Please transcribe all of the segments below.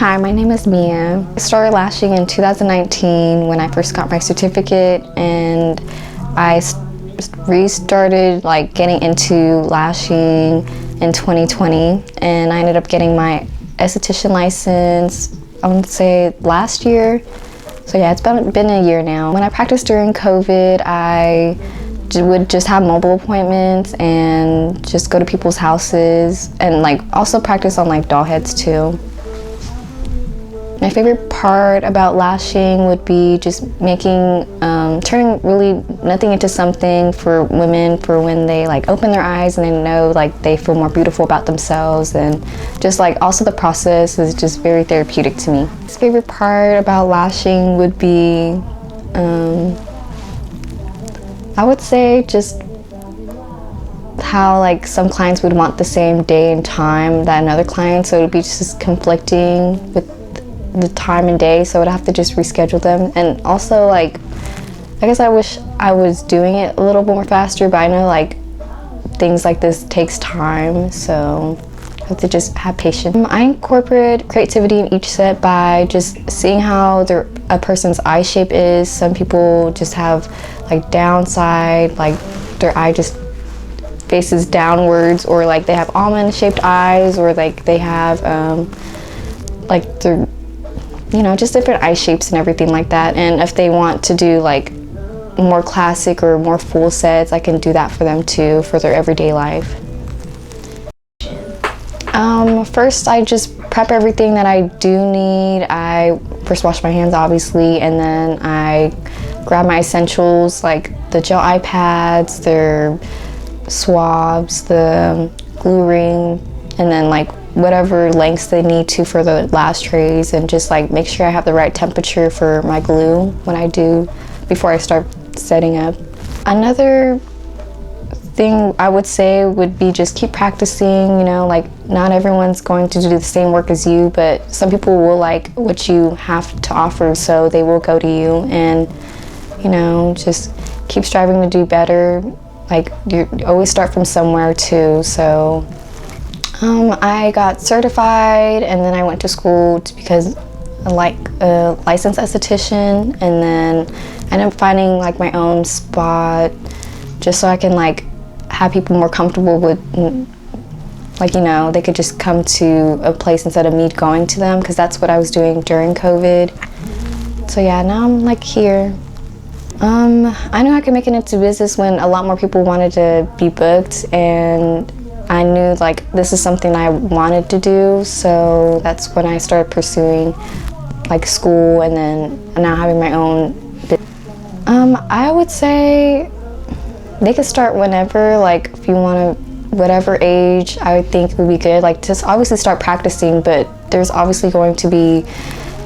Hi, my name is Mia. I started lashing in 2019 when I first got my certificate, and I restarted getting into lashing in 2020, and I ended up getting my esthetician license, I would say last year. So yeah, it's been a year now. When I practiced during COVID, I would just have mobile appointments and just go to people's houses and also practice on doll heads too. My favorite part about lashing would be just turning really nothing into something for women for when they open their eyes and they know they feel more beautiful about themselves, and just also the process is just very therapeutic to me. My favorite part about lashing would be I would say just how some clients would want the same day and time that another client, so it would be just conflicting with the time and day, so I'd have to just reschedule them. And also I guess I wish I was doing it a little bit more faster, but I know things like this takes time, so I have to just have patience. I incorporate creativity in each set by just seeing how a person's eye shape is. Some people just have downside, their eye just faces downwards, or they have almond shaped eyes, or they have their just different eye shapes and everything like that. And if they want to do more classic or more full sets, I can do that for them too, for their everyday life. First, I just prep everything that I do need. I first wash my hands, obviously, and then I grab my essentials like the gel eye pads, their swabs, the glue ring, and then whatever lengths they need to for the lash trays, and just make sure I have the right temperature for my glue before I start setting up. Another thing I would say would be just keep practicing. Not everyone's going to do the same work as you, but some people will like what you have to offer, so they will go to you, and just keep striving to do better. You always start from somewhere too. So I got certified, and then I went to school because I like a licensed esthetician, and then I ended up finding my own spot just so I can have people more comfortable with they could just come to a place instead of me going to them, because that's what I was doing during COVID. So yeah, now I'm here. I knew I could make it into business when a lot more people wanted to be booked, and I knew this is something I wanted to do, so that's when I started pursuing school, and then now having my own business. I would say they could start whenever, if you want to, whatever age I would think would be good. Just obviously start practicing, but there's obviously going to be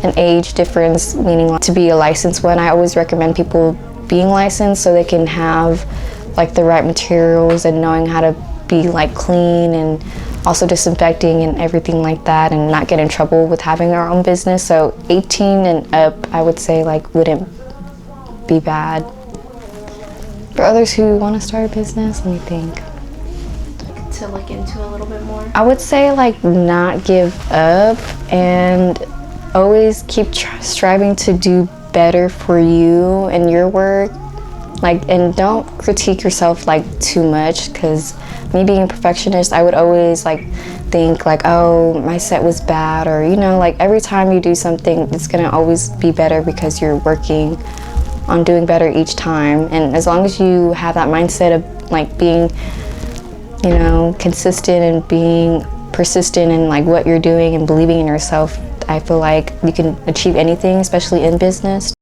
an age difference, meaning to be a licensed one. I always recommend people being licensed so they can have the right materials and knowing how to be clean, and also disinfecting and everything like that, and not get in trouble with having their own business. So 18 and up, I would say wouldn't be bad. For others who want to start a business, let me think. To look into a little bit more? I would say not give up, and always keep striving to do better for you and your work. And don't critique yourself too much, because me being a perfectionist, I would always think oh, my set was bad, or every time you do something, it's gonna always be better because you're working on doing better each time. And as long as you have that mindset of being consistent and being persistent in what you're doing and believing in yourself, I feel you can achieve anything, especially in business.